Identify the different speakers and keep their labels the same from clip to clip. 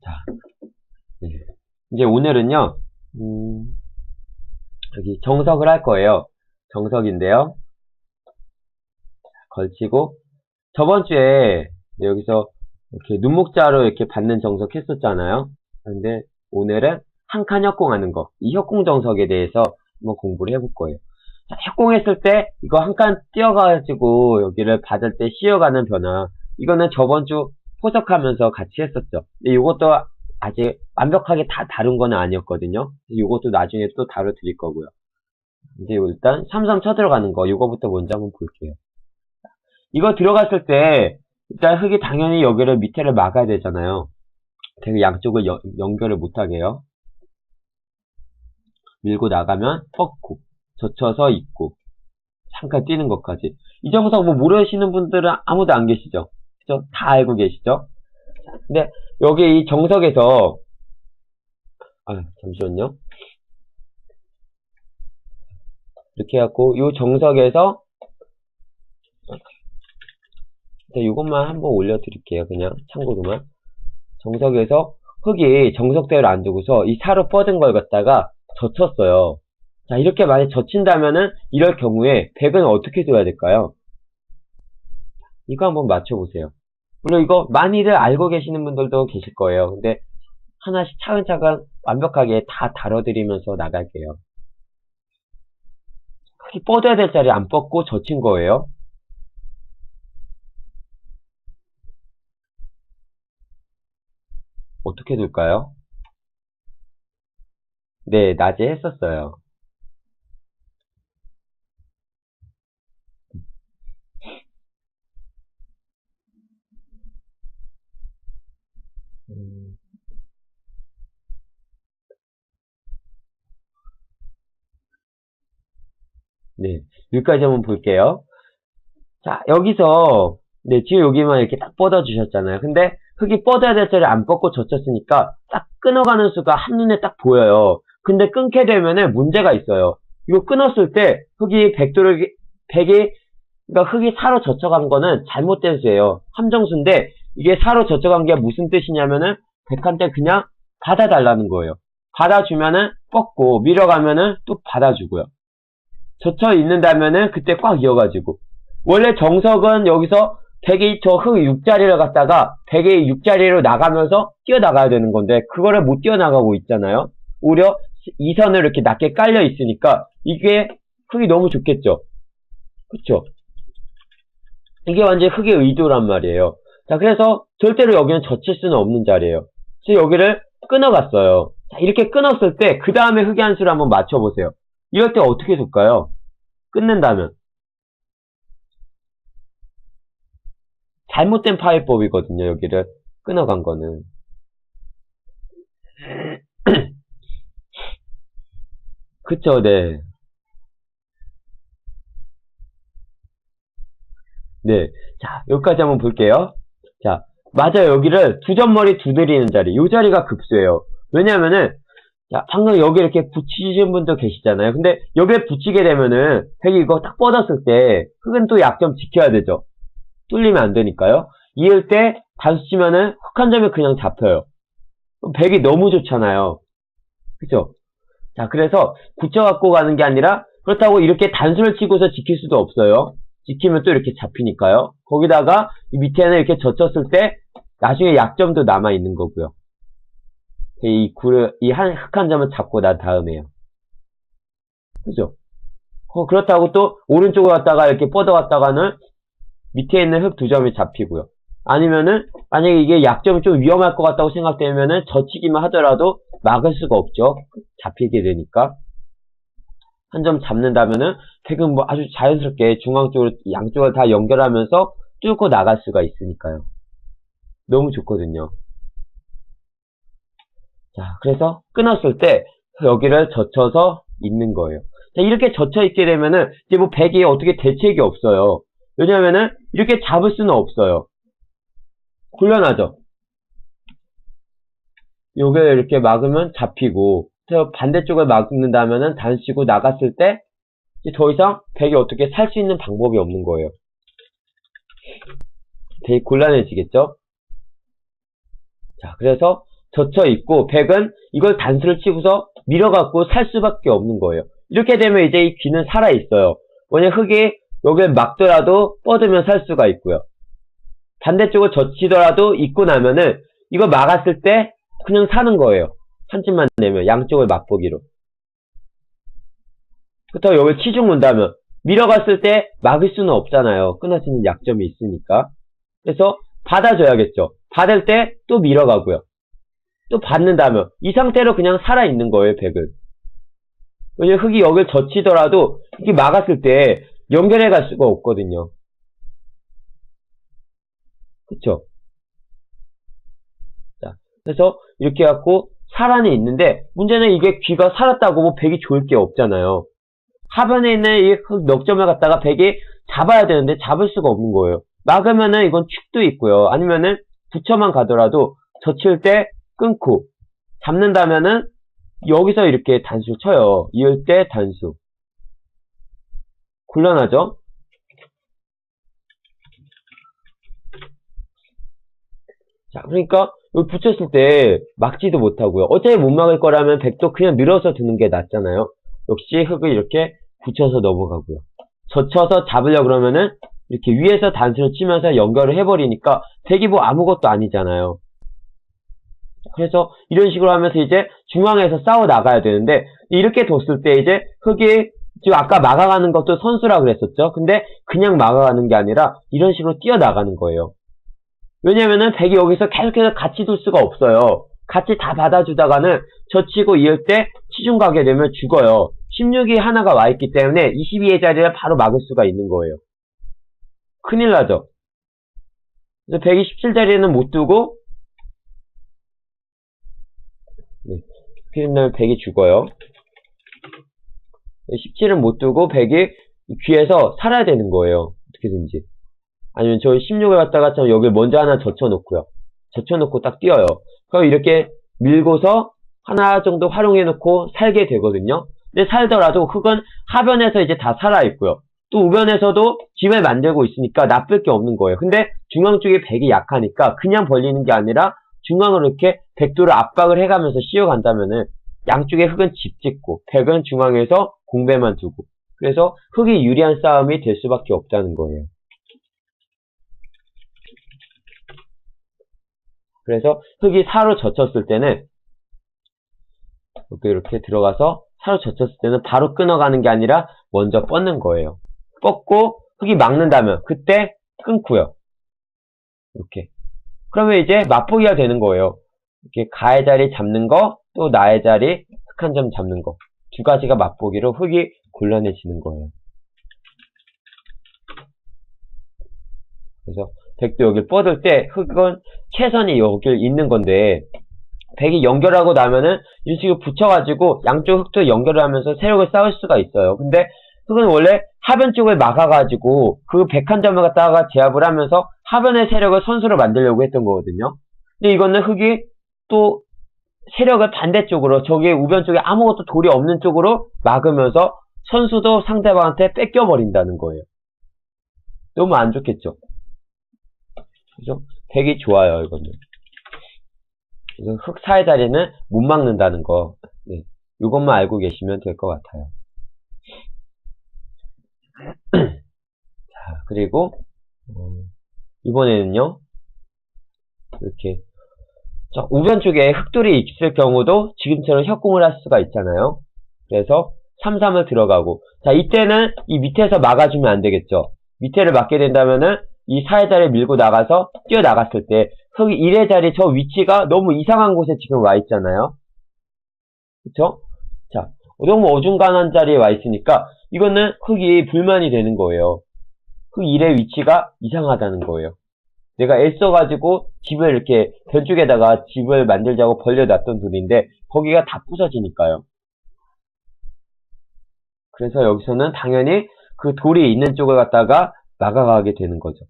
Speaker 1: 자, 네. 이제 오늘은요, 여기 정석을 할 거예요. 정석인데요. 걸치고, 저번 주에 여기서 이렇게 눈목자로 이렇게 받는 정석 했었잖아요. 근데 오늘은 한 칸 협공하는 거, 이 협공 정석에 대해서 한번 공부를 해볼 거예요. 자, 협공했을 때 이거 한 칸 띄어가지고 여기를 받을 때 씌어가는 변화, 이거는 저번 주 포석하면서 같이 했었죠. 근데 이것도 아직 완벽하게 다 다룬 건 아니었거든요. 이것도 나중에 또 다뤄드릴 거고요. 이제 일단 삼삼 쳐들어가는 거, 이거부터 먼저 한번 볼게요. 이거 들어갔을 때 일단 흙이 당연히 여기를 밑에를 막아야 되잖아요. 되게 양쪽을 연결을 못하게요. 밀고 나가면 뻗고 젖혀서 입고 잠깐 뛰는 것까지. 이 정석 뭐 모르시는 분들은 아무도 안 계시죠? 그죠? 다 알고 계시죠? 근데 여기 이 정석에서 잠시만요. 이렇게 해갖고 이 정석에서 이것만 한번 올려드릴게요. 그냥 참고로만. 정석에서 흙이 정석대로 안 두고서 이 사로 뻗은 걸 갖다가 젖혔어요. 자, 이렇게 만약 젖힌다면은 이럴 경우에 100은 어떻게 둬야 될까요? 이거 한번 맞춰보세요. 물론 이거 많이들 알고 계시는 분들도 계실 거예요. 근데 하나씩 차근차근 완벽하게 다 다뤄드리면서 나갈게요. 흙이 뻗어야 될 자리 안 뻗고 젖힌 거예요. 어떻게 둘까요? 네, 낮에 했었어요. 네, 여기까지 한번 볼게요. 자, 여기서 지금 여기만 이렇게 딱 뻗어주셨잖아요. 근데 흙이 뻗어야 될 자리를 안 뻗고 젖혔으니까 딱 끊어가는 수가 한눈에 딱 보여요. 근데 끊게 되면은 문제가 있어요. 이거 끊었을 때 흙이 그러니까 흙이 사로 젖혀간 거는 잘못된 수예요. 함정수인데 이게 사로 젖혀간 게 무슨 뜻이냐면은 백한테 그냥 받아달라는 거예요. 받아주면은 뻗고 밀어가면은 또 받아주고요. 젖혀 있는다면은 그때 꽉 이어가지고 원래 정석은 여기서 100이 저 흙 6자리를 갖다가 100의 6자리로 나가면서 뛰어나가야 되는 건데 그거를 못 뛰어나가고 있잖아요. 오히려 2선을 이렇게 낮게 깔려 있으니까 이게 흙이 너무 좋겠죠. 그쵸? 이게 완전 흙의 의도란 말이에요. 자, 그래서 절대로 여기는 젖힐 수는 없는 자리예요. 그래서 여기를 끊어갔어요. 자, 이렇게 끊었을 때 그 다음에 흙의 한 수를 한번 맞춰보세요. 이럴 때 어떻게 줄까요? 끊는다면 잘못된 파이법이거든요. 여기를 끊어간 거는. 그쵸, 네. 네. 자, 여기까지 한번 볼게요. 자, 맞아요. 여기를 두 점머리 두드리는 자리. 이 자리가 급수예요. 왜냐면은, 자, 방금 여기 이렇게 붙이신 분도 계시잖아요. 근데 여기에 붙이게 되면은, 팩이 이거 딱 뻗었을 때, 흙은 또 약점 지켜야 되죠. 뚫리면 안 되니까요. 이을 때 단수 치면은 흙 한 점이 그냥 잡혀요. 백이 너무 좋잖아요. 그죠? 자, 그래서 굳혀갖고 가는 게 아니라 그렇다고 이렇게 단수를 치고서 지킬 수도 없어요. 지키면 또 이렇게 잡히니까요. 거기다가 이 밑에는 이렇게 젖혔을 때 나중에 약점도 남아있는 거고요. 이 흙 한 점을 잡고 난 다음에요. 그죠? 그렇다고 또 오른쪽으로 갔다가 이렇게 뻗어갔다가는 밑에 있는 흙 두 점이 잡히고요. 아니면은 만약에 이게 약점이 좀 위험할 것 같다고 생각되면은 젖히기만 하더라도 막을 수가 없죠. 잡히게 되니까. 한 점 잡는다면은 백은 뭐 아주 자연스럽게 중앙 쪽으로 양쪽을 다 연결하면서 뚫고 나갈 수가 있으니까요. 너무 좋거든요. 자, 그래서 끊었을 때 여기를 젖혀서 있는 거예요. 자, 이렇게 젖혀 있게 되면은 이제 뭐 백이 어떻게 대책이 없어요. 왜냐면은 이렇게 잡을 수는 없어요. 곤란하죠. 요게 이렇게 막으면 잡히고 반대쪽을 막는다면은 단수치고 나갔을 때 이제 더 이상 백이 어떻게 살 수 있는 방법이 없는 거예요. 되게 곤란해지겠죠? 자, 그래서 젖혀 있고 백은 이걸 단수를 치고서 밀어갖고 살 수밖에 없는 거예요. 이렇게 되면 이제 이 귀는 살아 있어요. 만약 흙이 여기를 막더라도 뻗으면 살 수가 있고요. 반대쪽을 젖히더라도 있고 나면은 이거 막았을 때 그냥 사는 거예요. 한 찜만 내면 양쪽을 맛보기로. 그렇다고 여기 치중 문다면 밀어갔을 때 막을 수는 없잖아요. 끊어지는 약점이 있으니까. 그래서 받아줘야겠죠. 받을 때 또 밀어가고요. 또 받는다면 이 상태로 그냥 살아있는 거예요, 백은. 왜냐면 흙이 여길 젖히더라도 이게 막았을 때 연결해 갈 수가 없거든요. 그쵸? 자, 그래서 이렇게 해갖고 살아는 있는데 문제는 이게 귀가 살았다고 뭐 백이 좋을 게 없잖아요. 하변에 있는 이 흙 몇 점을 갖다가 백이 잡아야 되는데 잡을 수가 없는 거예요. 막으면은 이건 축도 있고요. 아니면은 붙여만 가더라도 젖힐 때 끊고 잡는다면은 여기서 이렇게 단수 쳐요. 이을 때 단수. 곤란하죠? 자, 그러니까 여기 붙였을 때 막지도 못하고요. 어차피 못 막을 거라면 백도 그냥 밀어서 두는 게 낫잖아요. 역시 흙을 이렇게 붙여서 넘어가고요. 젖혀서 잡으려고 그러면은 이렇게 위에서 단수를 치면서 연결을 해버리니까 백이 뭐 아무것도 아니잖아요. 그래서 이런 식으로 하면서 이제 중앙에서 싸워 나가야 되는데 이렇게 뒀을 때 이제 흙이 지금 아까 막아가는 것도 선수라 그랬었죠. 근데 그냥 막아가는 게 아니라 이런 식으로 뛰어나가는 거예요. 왜냐면은 백이 여기서 계속해서 같이 둘 수가 없어요. 같이 다 받아주다가는 젖히고 이을 때 치중 가게 되면 죽어요. 16이 하나가 와 있기 때문에 22의 자리를 바로 막을 수가 있는 거예요. 큰일 나죠. 그래서 백이 17자리에는 못 두고 큰일 나면 백이 죽어요. 17은 못 두고 백이 귀에서 살아야 되는 거예요. 어떻게든지. 아니면 저 16을 갖다가 여기 먼저 하나 젖혀놓고요. 젖혀놓고 딱 뛰어요. 그럼 이렇게 밀고서 하나 정도 활용해놓고 살게 되거든요. 근데 살더라도 흙은 하변에서 이제 다 살아있고요. 또 우변에서도 집을 만들고 있으니까 나쁠 게 없는 거예요. 근데 중앙 쪽에 백이 약하니까 그냥 벌리는 게 아니라 중앙으로 이렇게 백도를 압박을 해가면서 씌워간다면은 양쪽에 흙은 집 짓고 백은 중앙에서 공배만 두고 그래서 흙이 유리한 싸움이 될 수밖에 없다는 거예요. 그래서 흙이 사로 젖혔을 때는 이렇게 들어가서 사로 젖혔을 때는 바로 끊어가는 게 아니라 먼저 뻗는 거예요. 뻗고 흙이 막는다면 그때 끊고요. 이렇게. 그러면 이제 맛보기가 되는 거예요. 이렇게 가의 자리 잡는 거, 또 나의 자리 흙 한 점 잡는 거. 두 가지가 맛보기로 흙이 곤란해지는 거예요. 그래서 백도 여기를 뻗을 때 흙은 최선이 여기를 있는 건데 백이 연결하고 나면은 이런 식으로 붙여가지고 양쪽 흙도 연결을 하면서 세력을 쌓을 수가 있어요. 근데 흙은 원래 하변 쪽을 막아가지고 그 백 한 점을 갖다가 제압을 하면서 하변의 세력을 선수로 만들려고 했던 거거든요. 근데 이거는 흙이 또 세력을 반대쪽으로 저기 우변 쪽에 아무것도 돌이 없는 쪽으로 막으면서 선수도 상대방한테 뺏겨버린다는 거예요. 너무 안 좋겠죠? 그죠? 백이 좋아요, 이거는. 그래서 흙사의 자리는 못 막는다는 거. 네. 이것만 알고 계시면 될 것 같아요. 자, 그리고, 이번에는요, 이렇게, 우변 쪽에 흙돌이 있을 경우도 지금처럼 협공을 할 수가 있잖아요. 그래서 3-3을 들어가고, 자, 이때는 이 밑에서 막아주면 안 되겠죠. 밑에를 막게 된다면은 이 사의 자리를 밀고 나가서 뛰어나갔을 때 흙 1의 자리 저 위치가 너무 이상한 곳에 지금 와 있잖아요. 그쵸? 자, 너무 어중간한 자리에 와 있으니까 이거는 흙이 불만이 되는 거예요. 흙 1의 위치가 이상하다는 거예요. 내가 애써가지고 집을 이렇게 변쪽에다가 집을 만들자고 벌려놨던 돌인데 거기가 다 부서지니까요. 그래서 여기서는 당연히 그 돌이 있는 쪽을 갖다가 막아가게 되는 거죠.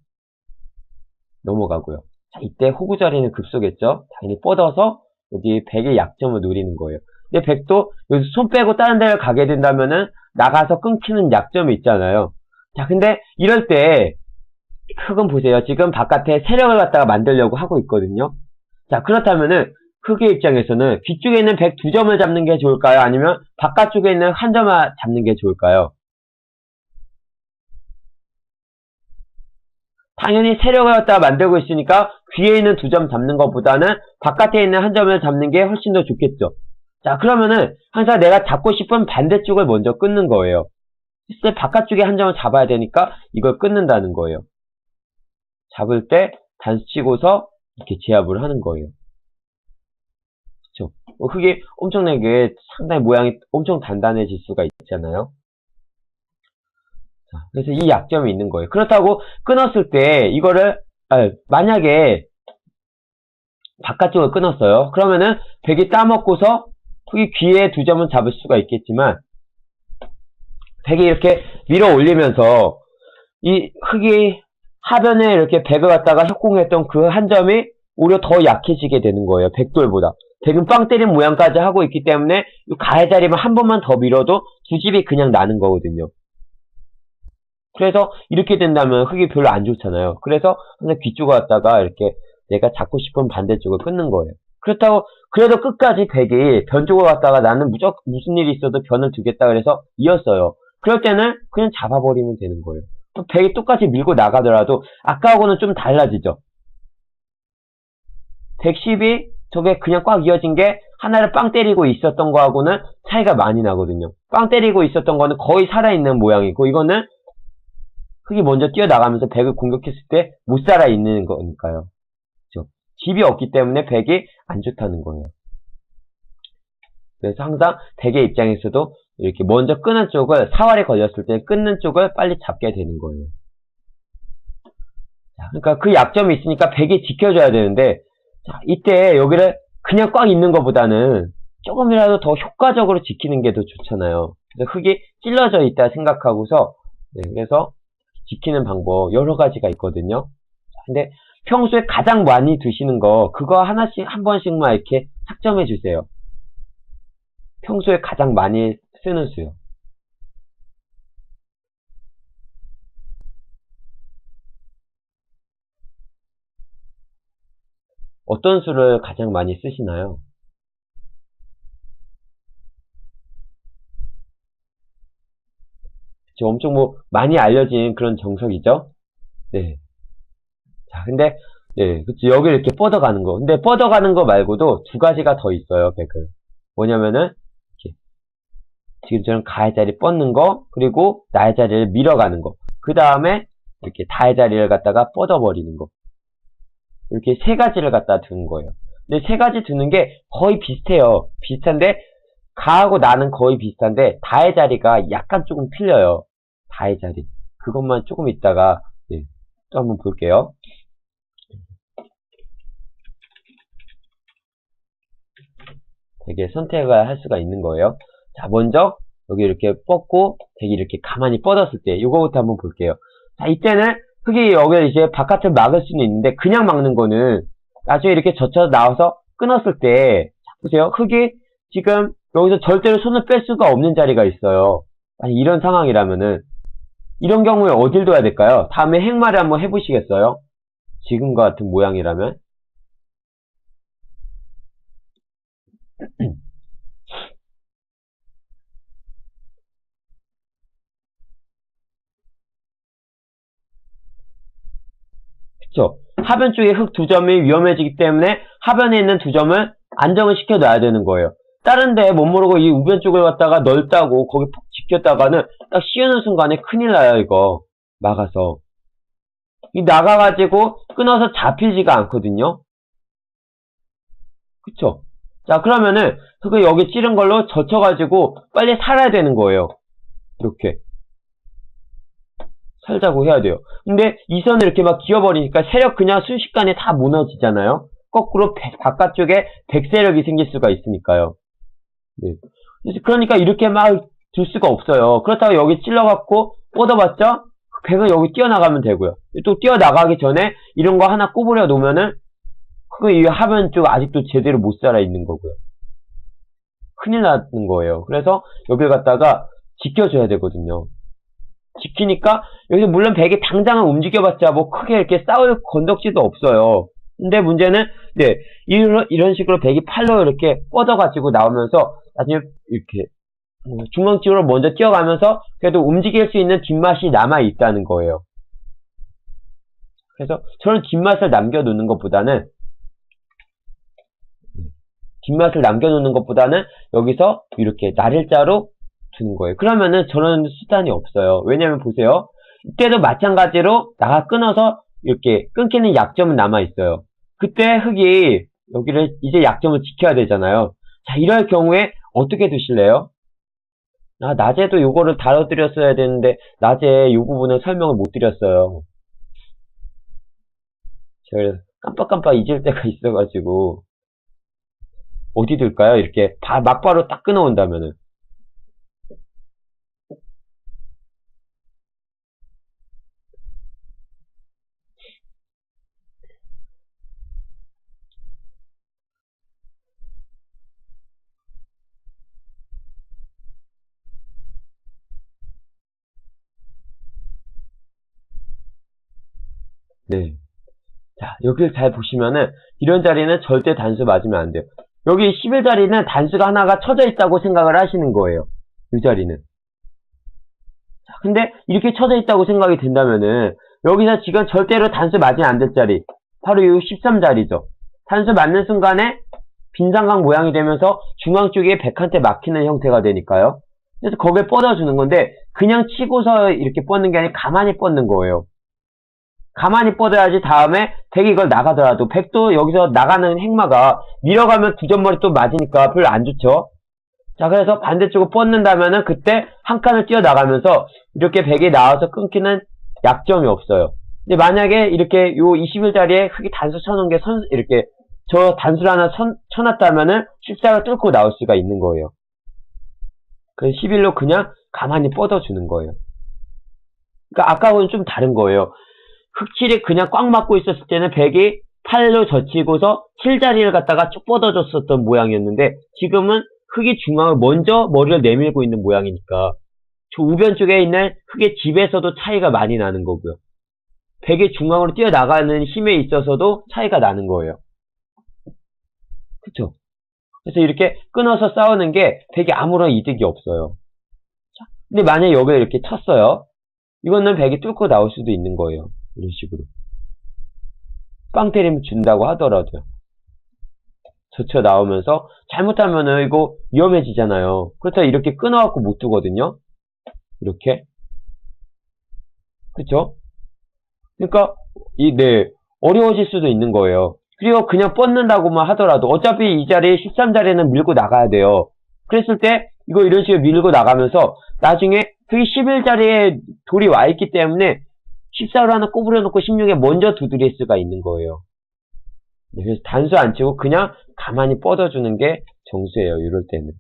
Speaker 1: 넘어가고요. 자, 이때 호구 자리는 급소겠죠? 당연히 뻗어서 여기 백의 약점을 노리는 거예요. 근데 백도 여기서 손 빼고 다른 데를 가게 된다면은 나가서 끊기는 약점이 있잖아요. 자, 근데 이럴 때 흙은 보세요. 지금 바깥에 세력을 갖다가 만들려고 하고 있거든요. 자, 그렇다면은 흑의 입장에서는 귀 쪽에 있는 백 두 점을 잡는 게 좋을까요? 아니면 바깥쪽에 있는 한 점을 잡는 게 좋을까요? 당연히 세력을 갖다가 만들고 있으니까 귀에 있는 두 점 잡는 것보다는 바깥에 있는 한 점을 잡는 게 훨씬 더 좋겠죠. 자, 그러면은 항상 내가 잡고 싶은 반대쪽을 먼저 끊는 거예요. 실제 바깥쪽에 한 점을 잡아야 되니까 이걸 끊는다는 거예요. 잡을 때 단수 치고서 이렇게 제압을 하는 거예요. 그쵸? 그게 엄청나게 상당히 모양이 엄청 단단해질 수가 있잖아요. 자, 그래서 이 약점이 있는 거예요. 그렇다고 끊었을 때 이거를 만약에 바깥쪽을 끊었어요. 그러면은 백이 따먹고서 흑이 귀에 두 점은 잡을 수가 있겠지만 백이 이렇게 밀어 올리면서 이 흑이 하변에 이렇게 백을 갖다가 협공했던 그 한 점이 오히려 더 약해지게 되는 거예요. 백돌보다. 백은 빵 때린 모양까지 하고 있기 때문에 이 가해 자리만 한 번만 더 밀어도 두 집이 그냥 나는 거거든요. 그래서 이렇게 된다면 흑이 별로 안 좋잖아요. 그래서 항상 귀 쪽을 갖다가 이렇게 내가 잡고 싶은 반대쪽을 끊는 거예요. 그렇다고 그래도 끝까지 백이 변 쪽을 갖다가 나는 무조건 무슨 일이 있어도 변을 두겠다 그래서 이었어요. 그럴 때는 그냥 잡아버리면 되는 거예요. 또 백이 똑같이 밀고 나가더라도 아까하고는 좀 달라지죠. 110이 저게 그냥 꽉 이어진 게 하나를 빵 때리고 있었던 거하고는 차이가 많이 나거든요. 빵 때리고 있었던 거는 거의 살아있는 모양이고 이거는 흑이 먼저 뛰어나가면서 백을 공격했을 때 못 살아있는 거니까요. 그렇죠? 집이 없기 때문에 백이 안 좋다는 거예요. 그래서 항상 백의 입장에서도 이렇게 먼저 끄는 쪽을 사활이 걸렸을 때 끊는 쪽을 빨리 잡게 되는 거예요. 자, 그러니까 그 약점이 있으니까 백이 지켜줘야 되는데 자, 이때 여기를 그냥 꽉 있는 것보다는 조금이라도 더 효과적으로 지키는 게 더 좋잖아요. 그래서 흑이 찔러져 있다 생각하고서 그래서 지키는 방법 여러 가지가 있거든요. 근데 평소에 가장 많이 드시는 거 그거 하나씩 한 번씩만 이렇게 착점해 주세요. 평소에 가장 많이 쓰는 수요. 어떤 수를 가장 많이 쓰시나요? 지금 엄청 많이 알려진 그런 정석이죠? 네. 자, 근데, 네, 그치. 여기 이렇게 뻗어가는 거. 근데 뻗어가는 거 말고도 두 가지가 더 있어요, 백은. 뭐냐면은, 이렇게. 지금처럼 가의 자리 뻗는 거, 그리고 나의 자리를 밀어가는 거. 그 다음에, 이렇게 다의 자리를 갖다가 뻗어버리는 거. 이렇게 세 가지를 갖다 두는 거예요. 근데 세 가지 두는 게 거의 비슷해요. 비슷한데, 가하고 나는 거의 비슷한데, 다의 자리가 약간 조금 틀려요. 다의 자리. 그것만 조금 있다가, 네, 또 한번 볼게요. 되게 선택을 할 수가 있는 거예요. 자, 먼저, 여기 이렇게 뻗고, 되게 이렇게 가만히 뻗었을 때, 이거부터 한번 볼게요. 자, 이때는 흑이 여기 이제 바깥을 막을 수는 있는데, 그냥 막는 거는, 나중에 이렇게 젖혀서 나와서 끊었을 때, 자, 보세요. 흑이 지금 여기서 절대로 손을 뺄 수가 없는 자리가 있어요. 아니, 이런 상황이라면은, 이런 경우에 어딜 둬야 될까요? 다음에 행마를 한번 해보시겠어요? 지금과 같은 모양이라면? 그쵸? 하변 쪽에 흑 두 점이 위험해지기 때문에 하변에 있는 두 점을 안정을 시켜놔야 되는 거예요. 다른데 못 모르고 이 우변 쪽을 갖다가 넓다고 거기 푹 지켰다가는 딱 씌우는 순간에 큰일 나요, 이거. 막아서. 이 나가가지고 끊어서 잡히지가 않거든요. 그쵸? 자, 그러면은 흑을 여기 찌른 걸로 젖혀가지고 빨리 살아야 되는 거예요. 이렇게. 살자고 해야 돼요. 근데 이 선을 이렇게 막 기어버리니까 세력 그냥 순식간에 다 무너지잖아요. 거꾸로 바깥쪽에 백세력이 생길 수가 있으니까요. 네. 그러니까 이렇게 막 둘 수가 없어요. 그렇다고 여기 찔러갖고 뻗어봤죠? 백은 여기 뛰어나가면 되고요. 또 뛰어나가기 전에 이런 거 하나 꼬부려 놓으면은 이 하변 쪽 아직도 제대로 못 살아 있는 거고요. 큰일 나는 거예요. 그래서 여기를 갖다가 지켜줘야 되거든요. 지키니까 여기서 물론 백이 당장은 움직여봤자 뭐 크게 이렇게 싸울 건덕지도 없어요. 근데 문제는, 네, 이런 식으로 백이 팔로 이렇게 뻗어가지고 나오면서, 나중에 이렇게, 중앙 쪽으로 먼저 뛰어가면서, 그래도 움직일 수 있는 뒷맛이 남아있다는 거예요. 그래서 저는 뒷맛을 남겨놓는 것보다는, 여기서 이렇게 날일자로 두는 거예요. 그러면은 저런 수단이 없어요. 왜냐면 보세요. 이때도 마찬가지로 나가 끊어서 이렇게 끊기는 약점은 남아있어요. 그때 흙이 여기를 이제 약점을 지켜야 되잖아요. 자, 이럴 경우에 어떻게 두실래요? 낮에도 요거를 다뤄드렸어야 되는데 낮에 요 부분은 설명을 못 드렸어요. 제가 그래서 깜빡깜빡 잊을 때가 있어가지고 어디 둘까요? 이렇게 막바로 딱 끊어온다면은. 네. 자, 여기를 잘 보시면은 이런 자리는 절대 단수 맞으면 안 돼요. 여기 11자리는 단수가 하나가 쳐져 있다고 생각을 하시는 거예요. 이 자리는. 자, 근데 이렇게 쳐져 있다고 생각이 된다면은 여기서 지금 절대로 단수 맞으면 안 될 자리. 바로 이 13자리죠. 단수 맞는 순간에 빈삼각 모양이 되면서 중앙 쪽에 백한테 막히는 형태가 되니까요. 그래서 거기에 뻗어주는 건데 그냥 치고서 이렇게 뻗는 게 아니라 가만히 뻗는 거예요. 가만히 뻗어야지 다음에 백이 이걸 나가더라도 백도 여기서 나가는 행마가 밀어가면 두 점머리 또 맞으니까 별로 안 좋죠. 자, 그래서 반대쪽으로 뻗는다면은 그때 한 칸을 뛰어나가면서 이렇게 백이 나와서 끊기는 약점이 없어요. 근데 만약에 이렇게 요 21자리에 흙이 단수 쳐놓은 게 이렇게 저 단수를 하나 쳐놨다면은 14가 뚫고 나올 수가 있는 거예요. 그래서 11로 그냥 가만히 뻗어주는 거예요. 그러니까 아까하고는 좀 다른 거예요. 흑칠이 그냥 꽉 막고 있었을 때는 백이 팔로 젖히고서 7자리를 갖다가 쭉 뻗어줬었던 모양이었는데 지금은 흑이 중앙을 먼저 머리를 내밀고 있는 모양이니까 저 우변 쪽에 있는 흑의 집에서도 차이가 많이 나는 거고요. 백의 중앙으로 뛰어나가는 힘에 있어서도 차이가 나는 거예요. 그쵸? 그래서 이렇게 끊어서 싸우는 게 백이 아무런 이득이 없어요. 근데 만약에 여기에 이렇게 쳤어요. 이거는 백이 뚫고 나올 수도 있는 거예요. 이런 식으로. 빵 때리면 준다고 하더라도요. 젖혀 나오면서 잘못하면은 이거 위험해지잖아요. 그렇다고 이렇게 끊어갖고 못 두거든요. 이렇게. 그쵸? 그러니까 어려워질 수도 있는 거예요. 그리고 그냥 뻗는다고만 하더라도 어차피 이 자리 13자리는 밀고 나가야 돼요. 그랬을 때 이거 이런 식으로 밀고 나가면서 나중에 그 11자리에 돌이 와 있기 때문에 14로 하나 꼬부려 놓고 16에 먼저 두드릴 수가 있는 거예요. 그래서 단수 안 치고 그냥 가만히 뻗어주는 게 정수예요. 이럴 때는.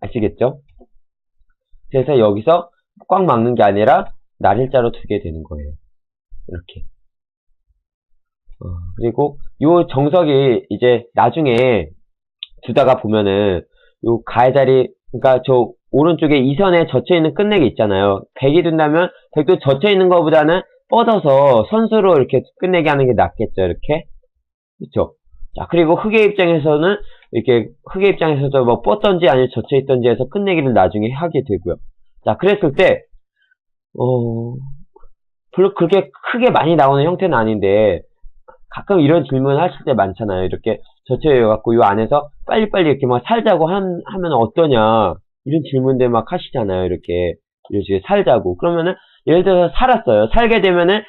Speaker 1: 아시겠죠? 그래서 여기서 꽉 막는 게 아니라 날일자로 두게 되는 거예요. 이렇게. 그리고 요 정석이 이제 나중에 두다가 보면은 요 가해 자리, 그러니까 저 오른쪽에 이선에 젖혀있는 끝내기 있잖아요. 백이 둔다면 백도 젖혀있는 것보다는 뻗어서 선수로 이렇게 끝내기 하는 게 낫겠죠. 이렇게. 그쵸? 자, 그리고 흑의 입장에서는 이렇게 흑의 입장에서도 뭐 뻗던지 아니면 젖혀있던지 해서 끝내기를 나중에 하게 되고요. 자, 그랬을 때 별로 그렇게 크게 많이 나오는 형태는 아닌데 가끔 이런 질문 하실 때 많잖아요. 이렇게 젖혀갖고 요 안에서 빨리빨리 이렇게 막 살자고 하면 어떠냐 이런 질문들 막 하시잖아요. 이렇게 살자고. 그러면은 예를 들어서 살았어요. 살게 되면은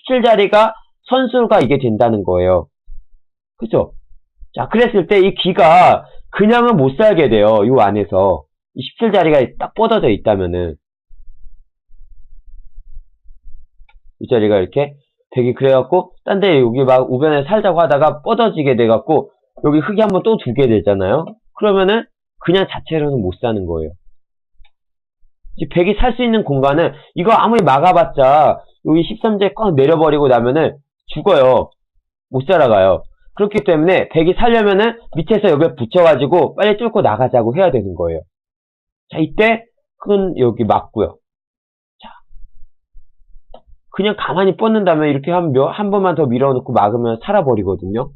Speaker 1: 17자리가 선수가 이게 된다는 거예요. 그죠? 자, 그랬을 때 이 귀가 그냥은 못 살게 돼요. 요 안에서 이 17자리가 딱 뻗어져 있다면은 이 자리가 이렇게 백이 그래갖고 딴 데 여기 막 우변에 살자고 하다가 뻗어지게 돼갖고 여기 흙이 한번 또 두게 되잖아요. 그러면은 그냥 자체로는 못 사는 거예요. 백이 살 수 있는 공간은 이거 아무리 막아봤자 여기 13제 꽉 내려버리고 나면은 죽어요. 못 살아가요. 그렇기 때문에 백이 살려면은 밑에서 여기에 붙여가지고 빨리 뚫고 나가자고 해야 되는 거예요. 자, 이때 흙은 여기 막고요. 자, 그냥 가만히 뻗는다면 이렇게 한 번만 더 밀어놓고 막으면 살아버리거든요.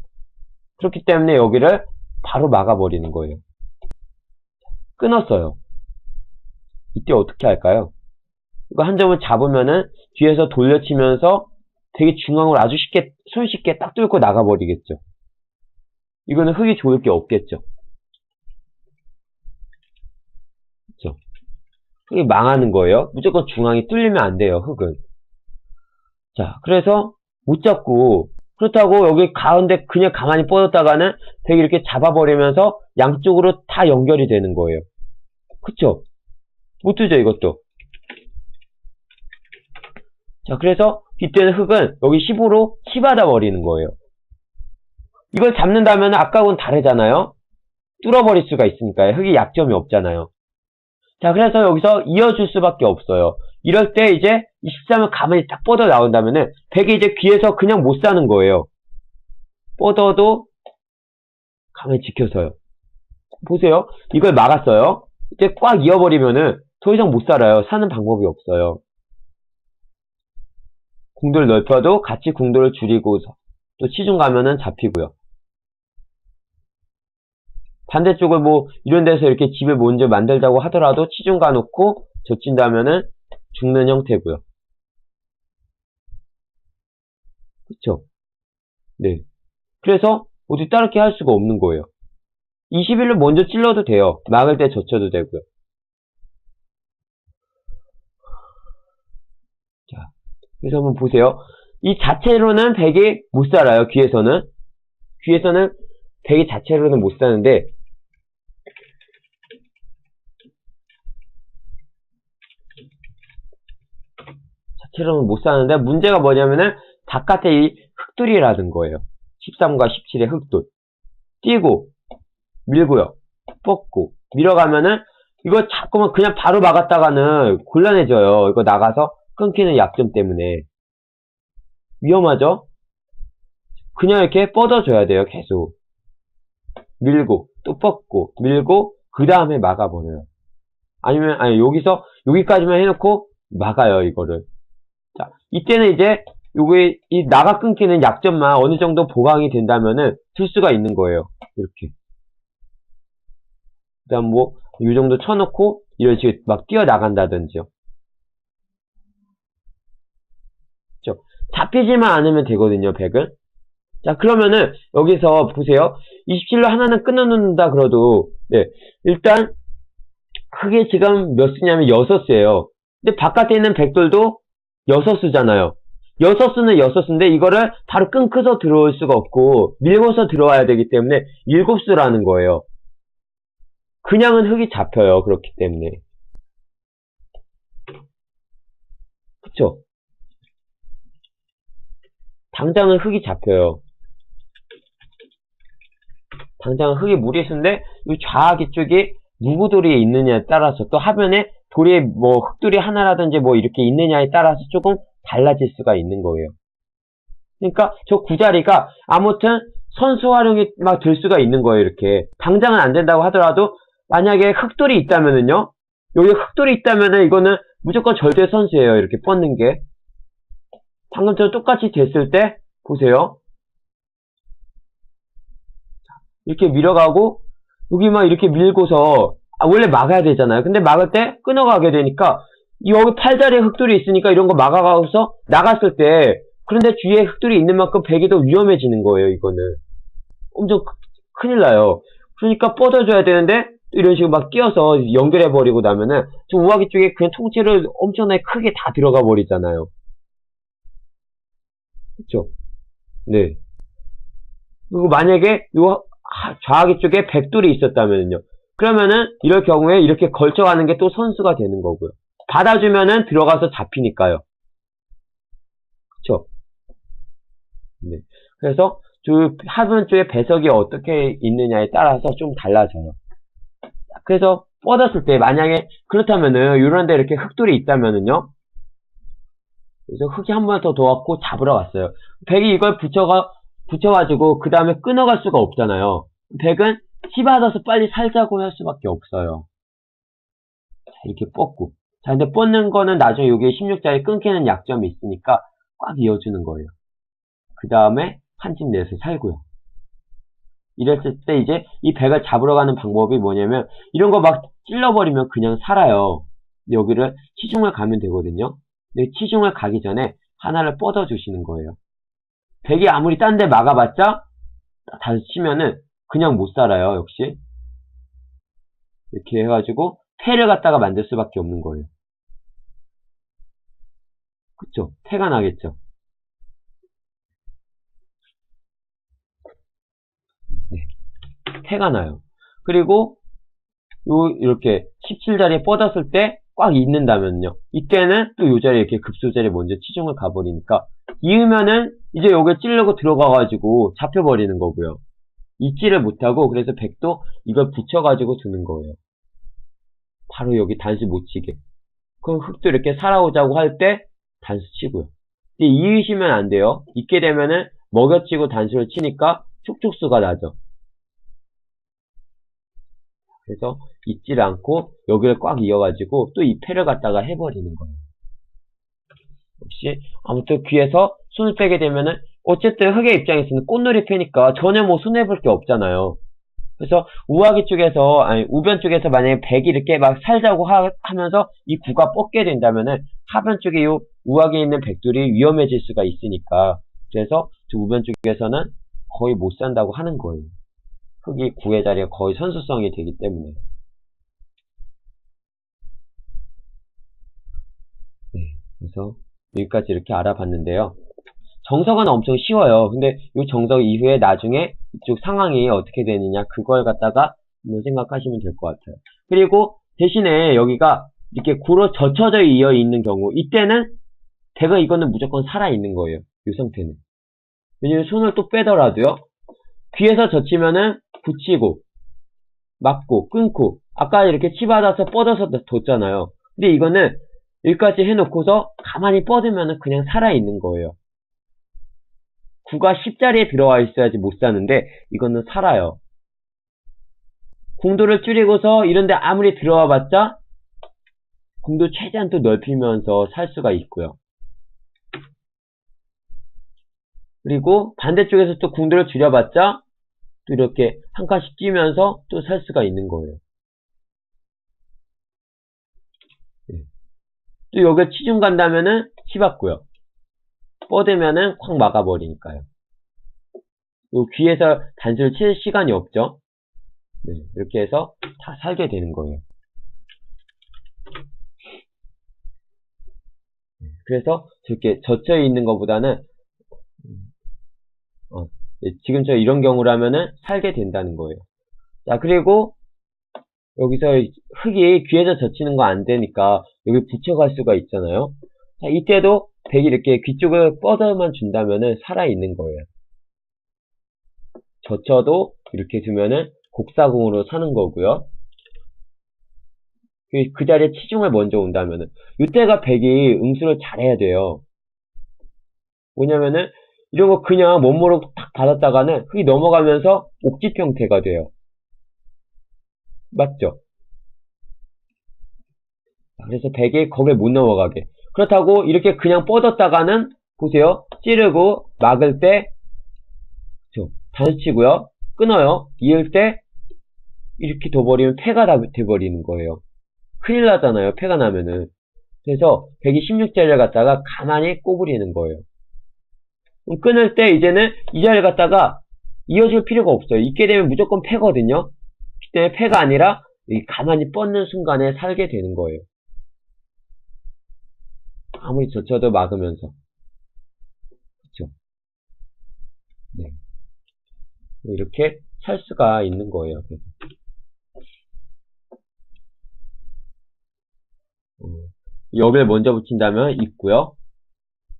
Speaker 1: 그렇기 때문에 여기를 바로 막아버리는 거예요. 끊었어요. 이때 어떻게 할까요? 이거 한 점을 잡으면은 뒤에서 돌려치면서 되게 중앙으로 아주 쉽게, 손쉽게 딱 뚫고 나가버리겠죠. 이거는 흙이 좋을 게 없겠죠. 그렇죠? 흙이 망하는 거예요. 무조건 중앙이 뚫리면 안 돼요, 흙은. 자, 그래서 못 잡고, 그렇다고 여기 가운데 그냥 가만히 뻗었다가는 되게 이렇게 잡아버리면서 양쪽으로 다 연결이 되는 거예요. 그쵸? 못 뜨죠, 이것도. 자, 그래서 빗대는 흙은 여기 10으로 치받아 버리는 거예요. 이걸 잡는다면 아까하고는 다르잖아요? 뚫어버릴 수가 있으니까요. 흙이 약점이 없잖아요. 자, 그래서 여기서 이어줄 수밖에 없어요. 이럴 때 이제 이 13을 가만히 딱 뻗어 나온다면은 100이 이제 귀에서 그냥 못 사는 거예요. 뻗어도 가만히 지켜서요. 보세요. 이걸 막았어요. 이제 꽉 이어버리면은 더 이상 못 살아요. 사는 방법이 없어요. 궁도를 넓혀도 같이 궁도를 줄이고서 또 치중 가면은 잡히고요. 반대쪽을 뭐 이런 데서 이렇게 집을 먼저 만들자고 하더라도 치중 가놓고 젖힌다면은 죽는 형태고요. 그쵸? 네. 그래서 어디 다르게 할 수가 없는 거예요. 21로 먼저 찔러도 돼요. 막을 때 젖혀도 되고요. 자, 그래서 한번 보세요. 이 자체로는 100이 못 살아요. 귀에서는 100이 자체로는 못 사는데 자체로는 못 사는데 문제가 뭐냐면은 바깥에 이 흙돌이라는 거예요. 13과 17의 흙돌. 띄고 밀고요. 뻗고 밀어가면은 이거 자꾸만 그냥 바로 막았다가는 곤란해져요. 이거 나가서 끊기는 약점 때문에 위험하죠? 그냥 이렇게 뻗어줘야 돼요. 계속 밀고 또 뻗고 밀고 그 다음에 막아버려요. 아니 여기서 여기까지만 해놓고 막아요. 이거를. 자, 이때는 이제 요게 이 나가 끊기는 약점만 어느 정도 보강이 된다면은 들 수가 있는 거예요. 이렇게. 그다음 뭐 이 정도 쳐놓고 이런 식으로 막 뛰어 나간다든지요. 그렇죠? 잡히지만 않으면 되거든요. 100은. 자, 그러면은 여기서 보세요. 27로 하나는 끊어놓는다 그래도 네, 일단 크게 지금 몇 수냐면 6수예요. 근데 바깥에 있는 100돌도 6수잖아요. 6수는 6수인데 이거를 바로 끊고서 들어올 수가 없고 밀고서 들어와야 되기 때문에 7수라는 거예요. 그냥은 흙이 잡혀요. 그렇기 때문에. 그쵸? 당장은 흙이 잡혀요. 당장은 흙이 무리수인데 이 좌하기 쪽이 누구 돌이 있느냐에 따라서 또 화면에 돌이 뭐 흙돌이 하나라든지 뭐 이렇게 있느냐에 따라서 조금 달라질 수가 있는 거예요. 그러니까 저 구자리가 아무튼 선수 활용이 막 될 수가 있는 거예요. 이렇게 당장은 안 된다고 하더라도 만약에 흙돌이 있다면은요. 여기 흙돌이 있다면은 이거는 무조건 절대 선수예요. 이렇게 뻗는 게. 방금처럼 똑같이 됐을 때 보세요. 이렇게 밀어가고 여기만 이렇게 밀고서 원래 막아야 되잖아요. 근데 막을 때 끊어가게 되니까 여기 팔다리에 흙돌이 있으니까 이런 거 막아가서 나갔을 때 그런데 주위에 흙돌이 있는 만큼 베개 더 위험해지는 거예요. 이거는 엄청 큰일 나요. 그러니까 뻗어줘야 되는데 이런 식으로 막 끼어서 연결해버리고 나면은 저 우아기 쪽에 그냥 통째로 엄청나게 크게 다 들어가 버리잖아요. 그쵸? 네. 그리고 만약에 요 좌하기 쪽에 백돌이 있었다면요. 그러면은 이럴 경우에 이렇게 걸쳐가는 게 또 선수가 되는 거고요. 받아주면은 들어가서 잡히니까요. 그쵸? 네. 그래서 하분 쪽에 배석이 어떻게 있느냐에 따라서 좀 달라져요. 그래서 뻗었을 때 만약에 그렇다면은 이런 데 이렇게 흙돌이 있다면은요. 그래서 흙이 한 번 더 도왔고 잡으러 갔어요. 백이 이걸 붙여가지고 그 다음에 끊어갈 수가 없잖아요. 백은 휘받아서 빨리 살자고 할 수밖에 없어요. 자, 이렇게 뻗고. 자, 근데 뻗는 거는 나중에 여기 16자리 끊기는 약점이 있으니까 꽉 이어주는 거예요. 그 다음에 한 집 내에서 살고요. 이랬을 때 이제 이 백을 잡으러 가는 방법이 뭐냐면 이런 거 막 찔러버리면 그냥 살아요. 여기를 치중을 가면 되거든요. 근데 치중을 가기 전에 하나를 뻗어 주시는 거예요. 백이 아무리 딴 데 막아봤자 다시 치면은 그냥 못 살아요. 역시 이렇게 해가지고 패를 갖다가 만들 수밖에 없는 거예요. 그쵸? 패가 나겠죠. 네, 패가 나요. 그리고 이렇게 17자리에 뻗었을 때 꽉 잊는다면요. 이때는 또 이 자리에 이렇게 급소자리에 먼저 치중을 가버리니까 이으면은 이제 여기 찌르고 들어가가지고 잡혀버리는 거고요. 잊지를 못하고 그래서 백도 이걸 붙여가지고 두는 거예요. 바로 여기 단수 못 치게. 그럼 흑도 이렇게 살아오자고 할 때 단수 치고요. 이으시면 안 돼요. 잊게 되면은 먹여치고 단수를 치니까 촉촉수가 나죠. 그래서 잊지를 않고 여기를 꽉 이어가지고 또 이 패를 갖다가 해버리는 거예요. 역시 아무튼 귀에서 손을 빼게 되면은 어쨌든 흑의 입장에서는 꽃놀이 패니까 전혀 뭐 손해볼 게 없잖아요. 그래서 우아기 쪽에서 아니 우변 쪽에서 만약에 백이 이렇게 막 살자고 하면서 이 구가 뻗게 된다면은 하변 쪽에 요 우아기에 있는 백들이 위험해질 수가 있으니까 그래서 우변 쪽에서는 거의 못 산다고 하는 거예요. 흑이 구의 자리가 거의 선수성이 되기 때문에. 네, 그래서 여기까지 이렇게 알아봤는데요. 정석은 엄청 쉬워요. 근데 이 정석 이후에 나중에 이쪽 상황이 어떻게 되느냐 그걸 갖다가 한번 생각하시면 될 것 같아요. 그리고 대신에 여기가 이렇게 구로 젖혀져 이어 있는 경우 이때는 백은 이거는 무조건 살아있는 거예요. 이 상태는. 왜냐면 손을 또 빼더라도요. 귀에서 젖히면은 붙이고 막고 끊고 아까 이렇게 치받아서 뻗어서 뒀잖아요. 근데 이거는 여기까지 해놓고서 가만히 뻗으면은 그냥 살아있는 거예요. 구가 10자리에 들어와 있어야지 못 사는데 이거는 살아요. 공도를 줄이고서 이런데 아무리 들어와 봤자 공도 최대한 또 넓히면서 살 수가 있고요. 그리고 반대쪽에서 또 공도를 줄여봤자 또 이렇게 한 칸씩 끼면서 또 살 수가 있는 거예요. 네. 또 여기 치중 간다면은 치받고요. 뻗으면은 콱 막아버리니까요. 귀에서 단수를 칠 시간이 없죠. 네, 이렇게 해서 다 살게 되는 거예요. 그래서 저렇게 젖혀 있는 것보다는 지금처럼 이런 경우라면은 살게 된다는 거예요. 자, 그리고 여기서 흙이 귀에서 젖히는 거 안 되니까 여기 붙여갈 수가 있잖아요. 자, 이때도 백이 이렇게 귀 쪽을 뻗어만 준다면은 살아있는 거예요. 젖혀도 이렇게 두면은 곡사공으로 사는 거고요. 그 자리에 치중을 먼저 온다면은 이때가 백이 응수를 잘해야 돼요. 뭐냐면은 이런 거 그냥 몸으로 탁 받았다가는 흙이 넘어가면서 옥집 형태가 돼요. 맞죠? 그래서 백이 거기에 못 넘어가게. 그렇다고 이렇게 그냥 뻗었다가는 보세요. 찌르고 막을 때 단수 치고요. 끊어요. 이을 때 이렇게 둬버리면 패가 다 돼버리는 거예요. 큰일 나잖아요. 패가 나면은. 그래서 백이 16자리를 갖다가 가만히 꼬부리는 거예요. 끊을 때 이제는 이 자리를 갖다가 이어줄 필요가 없어요. 있게 되면 무조건 패거든요. 그때 패가 아니라 가만히 뻗는 순간에 살게 되는 거예요. 아무리 젖혀도 막으면서. 그쵸? 네. 이렇게 살 수가 있는 거예요. 여기를 먼저 붙인다면 있고요.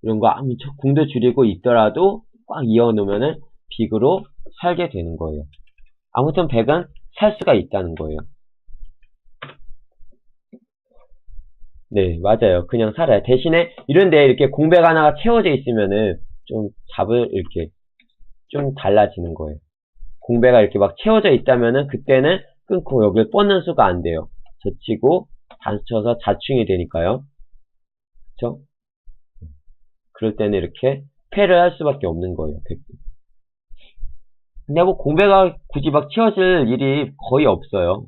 Speaker 1: 이런 거 아무리 궁도 줄이고 있더라도 꽉 이어놓으면은 빅으로 살게 되는 거예요. 아무튼 백은 살 수가 있다는 거예요. 네, 맞아요. 그냥 살아요. 대신에 이런데 이렇게 공백 하나가 채워져 있으면은 좀 이렇게 좀 달라지는 거예요. 공배가 이렇게 막 채워져 있다면은 그때는 끊고 여기를 뻗는 수가 안 돼요. 젖히고 단수 쳐서 자충이 되니까요. 그쵸? 그럴 때는 이렇게 패를 할 수밖에 없는 거예요. 100. 근데 뭐 공배가 굳이 막 치워질 일이 거의 없어요.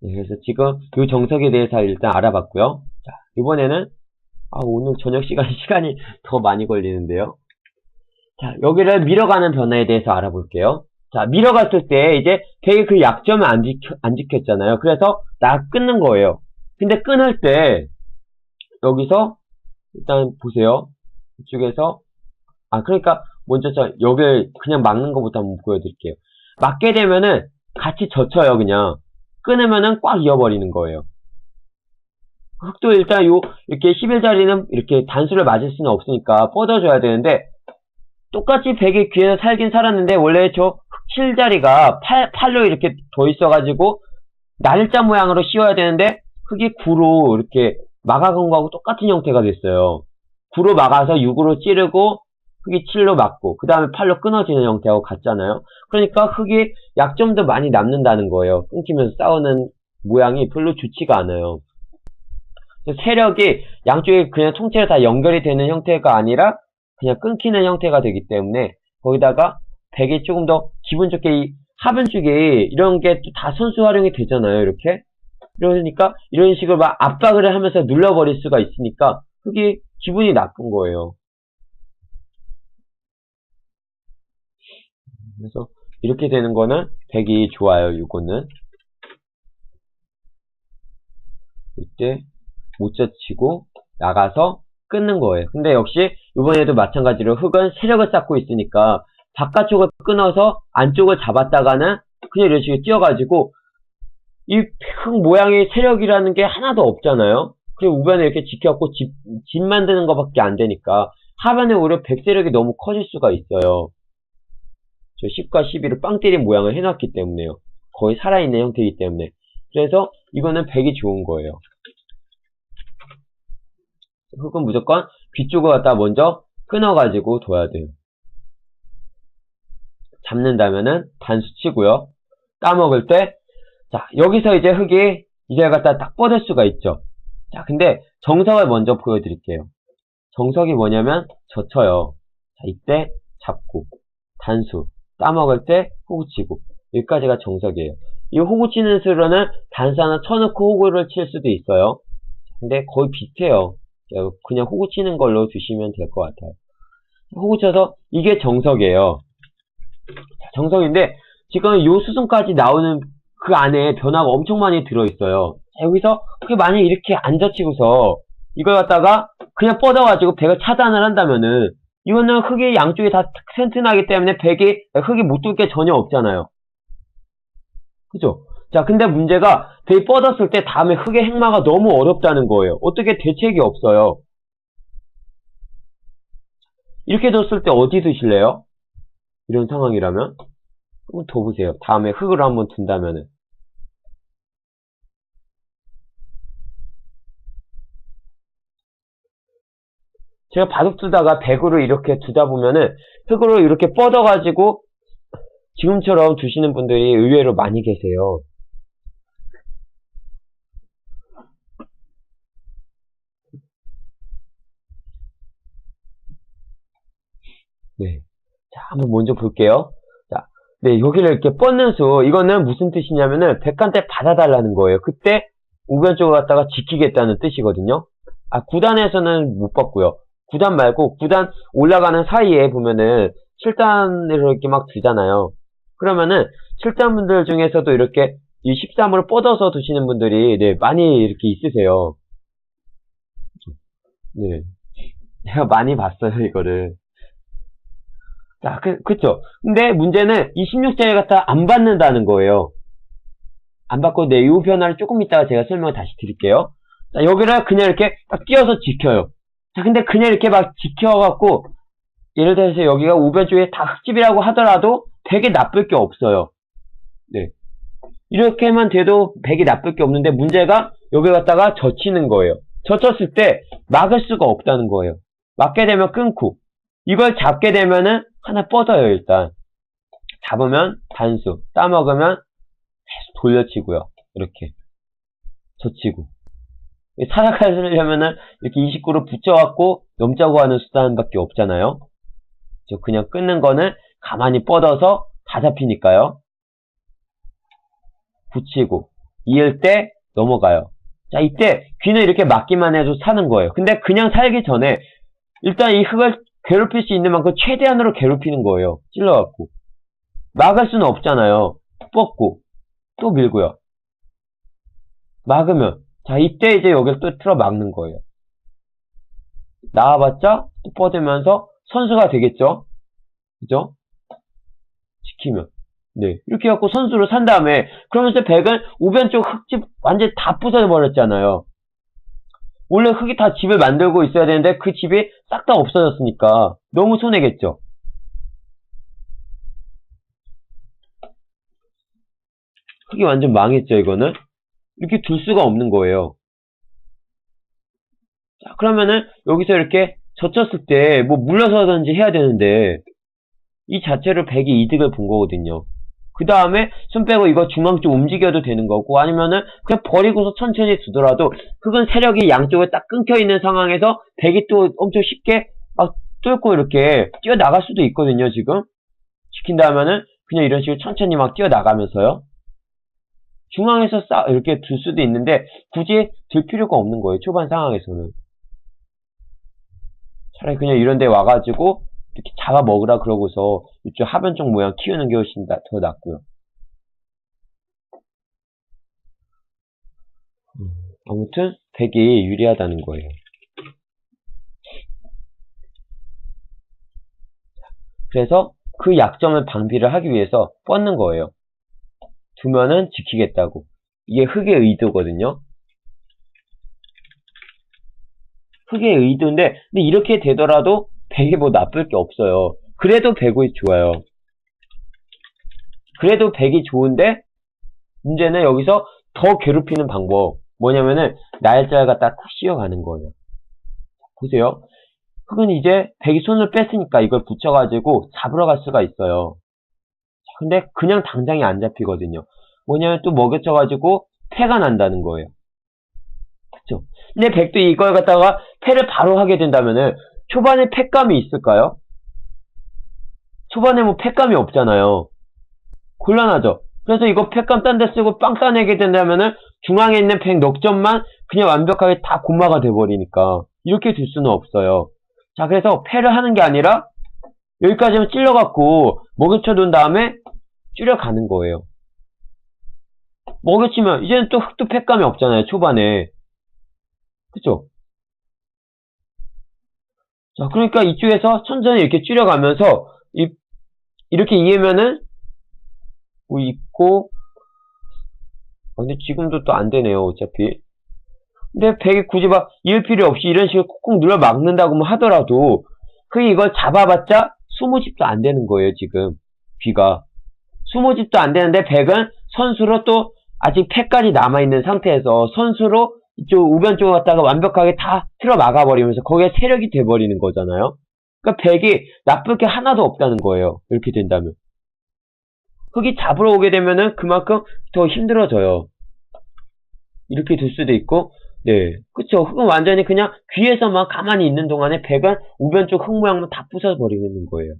Speaker 1: 네, 그래서 지금 이 정석에 대해서 일단 알아봤고요. 자, 이번에는 오늘 저녁 시간이 더 많이 걸리는데요. 자, 여기를 밀어가는 변화에 대해서 알아볼게요. 자, 밀어갔을 때 이제 되게 그 약점을 안 지켰잖아요. 그래서 나 끊는 거예요. 근데 끊을 때 여기서 일단 보세요. 이쪽에서 그러니까 먼저 여기를 그냥 막는 것부터 한번 보여드릴게요. 막게 되면은 같이 젖혀요. 그냥 끊으면은 꽉 이어버리는 거예요. 흙도 일단 이렇게 11자리는 이렇게 단수를 맞을 수는 없으니까 뻗어줘야 되는데, 똑같이 100이 귀에서 살긴 살았는데 원래 저 흙 7자리가 팔로 이렇게 더 있어가지고 날짜 모양으로 씌워야 되는데 흙이 9로 이렇게 막아간 거하고 똑같은 형태가 됐어요. 9로 막아서 6으로 찌르고 흙이 7로 막고 그 다음에 8로 끊어지는 형태하고 같잖아요. 그러니까 흙이 약점도 많이 남는다는 거예요. 끊기면서 싸우는 모양이 별로 좋지가 않아요. 세력이 양쪽에 그냥 통째로 다 연결이 되는 형태가 아니라 그냥 끊기는 형태가 되기 때문에, 거기다가 100이 조금 더 기분 좋게 이 하변 쪽에 이런 게 또 다 선수 활용이 되잖아요. 이렇게. 그러니까 이런 식으로 막 압박을 하면서 눌러버릴 수가 있으니까 흙이 기분이 나쁜 거예요. 그래서 이렇게 되는 거는 100이 좋아요. 이거는 이때 못 젖히고 나가서 끊는 거예요. 근데 역시 이번에도 마찬가지로 흙은 세력을 쌓고 있으니까 바깥쪽을 끊어서 안쪽을 잡았다가는 그냥 이런 식으로 뛰어가지고 이 흙 모양의 세력이라는 게 하나도 없잖아요. 그리고 우변에 이렇게 지켜갖고 집 만드는 것밖에 안 되니까 하변에 오히려 100세력이 너무 커질 수가 있어요. 저 10과 12를 빵 때린 모양을 해놨기 때문에요. 거의 살아있는 형태이기 때문에. 그래서 이거는 100이 좋은 거예요. 흙은 무조건 뒤쪽을 갖다 먼저 끊어가지고 둬야 돼요. 잡는다면은 단수 치고요. 따먹을 때, 자, 여기서 이제 흙이 이제 갖다 딱 뻗을 수가 있죠. 자, 근데 정석을 먼저 보여드릴게요. 정석이 뭐냐면 젖혀요. 자, 이때 잡고, 단수, 따먹을 때 호구 치고, 여기까지가 정석이에요. 이 호구 치는 수로는 단수 하나 쳐놓고 호구를 칠 수도 있어요. 근데 거의 비슷해요. 그냥 호구 치는 걸로 두시면 될 것 같아요. 호구 쳐서 이게 정석이에요. 정석인데 지금 이 수순까지 나오는 그 안에 변화가 엄청 많이 들어있어요. 여기서 그게 만약에 이렇게 안 젖히고서 이걸 갖다가 그냥 뻗어가지고 100을 차단을 한다면은 이거는 흙이 양쪽이 다 튼튼하기 때문에 흙이 못 뚫게 전혀 없잖아요. 그죠? 자, 근데 문제가 100이 뻗었을 때 다음에 흙의 행마가 너무 어렵다는 거예요. 어떻게 대책이 없어요. 이렇게 뒀을 때 어디 두실래요? 이런 상황이라면? 한번 더 보세요. 다음에 흙을 한번 둔다면은. 제가 바둑 두다가 100으로 이렇게 두다 보면은 흙으로 이렇게 뻗어가지고 지금처럼 두시는 분들이 의외로 많이 계세요. 네. 자, 한번 먼저 볼게요. 자, 네, 여기를 이렇게 뻗는 수, 이거는 무슨 뜻이냐면은, 100한테 받아달라는 거예요. 그때, 우변 쪽을 갖다가 지키겠다는 뜻이거든요. 9단에서는 못 봤고요. 9단 말고, 9단 올라가는 사이에 보면은, 7단으로 이렇게 막 두잖아요. 그러면은, 7단 분들 중에서도 이렇게, 이 13으로 뻗어서 두시는 분들이, 네, 많이 이렇게 있으세요. 네. 제가 많이 봤어요, 이거를. 자, 그쵸. 근데 문제는 이 16자를 갖다 안 받는다는 거예요. 안 받고, 네, 이 변화를 조금 이따가 제가 설명을 다시 드릴게요. 자, 여기를 그냥 이렇게 딱 띄어서 지켜요. 자, 근데 그냥 이렇게 막 지켜갖고, 예를 들어서 여기가 우변 쪽에 다 흙집이라고 하더라도 100이 나쁠 게 없어요. 네. 이렇게만 돼도 100이 나쁠 게 없는데 문제가 여기 갖다가 젖히는 거예요. 젖혔을 때 막을 수가 없다는 거예요. 막게 되면 끊고, 이걸 잡게 되면은 하나 뻗어요. 일단 잡으면 단수, 따먹으면 계속 돌려치고요. 이렇게 젖히고 살아가려면은 이렇게 29로 붙여갖고 넘자고 하는 수단밖에 없잖아요. 그냥 끊는 거는 가만히 뻗어서 다 잡히니까요. 붙이고 이을 때 넘어가요. 자, 이때 귀는 이렇게 막기만 해도 사는 거예요. 근데 그냥 살기 전에 일단 이 흙을 괴롭힐 수 있는 만큼 최대한으로 괴롭히는 거예요. 찔러갖고. 막을 수는 없잖아요. 뻗고 또 밀고요. 막으면 자, 이때 이제 여기를 또 틀어 막는 거예요. 나와봤자 또 뻗으면서 선수가 되겠죠? 그죠? 지키면. 네. 이렇게 해갖고 선수를 산 다음에, 그러면서 백은 우변 쪽 흙집 완전히 다 부숴버렸잖아요. 원래 흙이 다 집을 만들고 있어야 되는데 그 집이 싹 다 없어졌으니까 너무 손해겠죠? 흙이 완전 망했죠, 이거는? 이렇게 둘 수가 없는 거예요. 자, 그러면은 여기서 이렇게 젖혔을 때 뭐 물러서든지 해야 되는데 이 자체로 백이 이득을 본 거거든요. 그 다음에 손 빼고 이거 중앙 쪽 움직여도 되는 거고, 아니면은 그냥 버리고서 천천히 두더라도 흙은 세력이 양쪽에 딱 끊겨 있는 상황에서 백이 또 엄청 쉽게 막 뚫고 이렇게 뛰어나갈 수도 있거든요, 지금. 시킨다 하면은 그냥 이런 식으로 천천히 막 뛰어나가면서요. 중앙에서 이렇게 둘 수도 있는데 굳이 들 필요가 없는 거예요, 초반 상황에서는. 차라리 그냥 이런 데 와가지고 이렇게 잡아먹으라 그러고서 이쪽 하변 쪽 모양 키우는 게 훨씬 더 낫고요. 아무튼 백이 유리하다는 거예요. 그래서 그 약점을 방비를 하기 위해서 뻗는 거예요. 두면은 지키겠다고. 이게 흙의 의도거든요. 흙의 의도인데, 근데 이렇게 되더라도 백이 뭐 나쁠 게 없어요. 그래도 백이 좋아요. 그래도 백이 좋은데 문제는 여기서 더 괴롭히는 방법. 뭐냐면은 날짜를 갖다 탁 씌워가는 거예요. 보세요. 흙은 이제 백이 손을 뺐으니까 이걸 붙여가지고 잡으러 갈 수가 있어요. 근데 그냥 당장이 안 잡히거든요. 뭐냐면 또 먹여쳐가지고 패가 난다는 거예요. 그쵸? 근데 백도 이걸 갖다가 패를 바로 하게 된다면은 초반에 패감이 있을까요? 초반에 뭐 패감이 없잖아요. 곤란하죠? 그래서 이거 패감 딴 데 쓰고 빵 따내게 된다면은 중앙에 있는 백 넉 점만 그냥 완벽하게 다 곤마가 돼버리니까 이렇게 둘 수는 없어요. 자, 그래서 패를 하는 게 아니라 여기까지만 찔러갖고 먹여쳐둔 다음에 줄여가는 거예요. 먹여치면 이제는 또 흙도 패감이 없잖아요, 초반에. 그쵸? 자, 그러니까 이쪽에서 천천히 이렇게 줄여가면서 이렇게 이으면은 뭐 있고, 근데 지금도 또 안 되네요, 어차피. 근데 백이 굳이 막 이을 필요 없이 이런 식으로 콕콕 눌러 막는다고 하더라도 흙이 이걸 잡아봤자 20집도 안 되는 거예요, 지금. 귀가. 20집도 안 되는데 백은 선수로 또 아직 패까지 남아있는 상태에서 선수로 이쪽 우변 쪽을 갖다가 완벽하게 다 틀어 막아버리면서 거기에 세력이 돼버리는 거잖아요. 그러니까 백이 나쁠 게 하나도 없다는 거예요. 이렇게 된다면. 흙이 잡으러 오게 되면은 그만큼 더 힘들어져요. 이렇게 될 수도 있고, 네. 그쵸. 흙은 완전히 그냥 귀에서만 가만히 있는 동안에 백은 우변 쪽 흙 모양만 다 부숴버리는 거예요.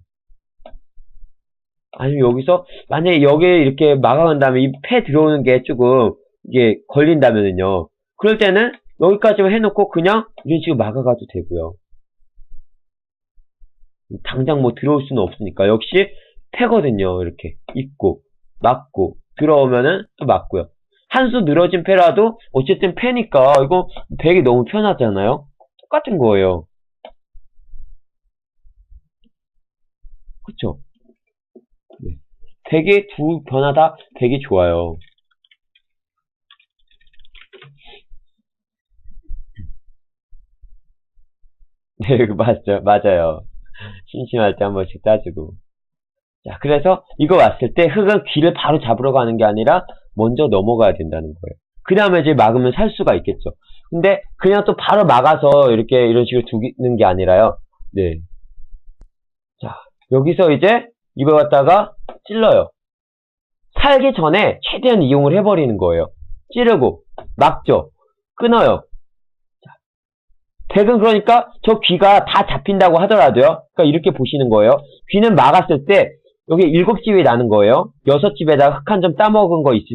Speaker 1: 아니면 여기서, 만약에 여기에 이렇게 막아간 다음에 이 패 들어오는 게 조금, 이게 걸린다면은요. 그럴 때는 여기까지만 해놓고 그냥 이런 식으로 막아가도 되고요. 당장 뭐 들어올 수는 없으니까. 역시 패거든요. 이렇게. 있고, 막고, 들어오면은 또 막고요. 한 수 늘어진 패라도 어쨌든 패니까 이거 백이 너무 편하잖아요. 똑같은 거예요. 그쵸? 네. 백의 두 변화다 백이 좋아요. 네, 맞아요. 심심할 때 한 번씩 따지고. 자, 그래서 이거 왔을 때 흙은 귀를 바로 잡으러 가는 게 아니라 먼저 넘어가야 된다는 거예요. 그 다음에 이제 막으면 살 수가 있겠죠. 근데 그냥 또 바로 막아서 이렇게 이런 식으로 두는 게 아니라요. 네. 자, 여기서 이제 이걸 갖다가 찔러요. 살기 전에 최대한 이용을 해버리는 거예요. 찌르고 막죠. 끊어요. 100은 그러니까 저 귀가 다 잡힌다고 하더라도요. 그러니까 이렇게 보시는 거예요. 귀는 막았을 때 여기 7집이 나는 거예요. 6집에다가 흙 한 점 따먹은 거 있으면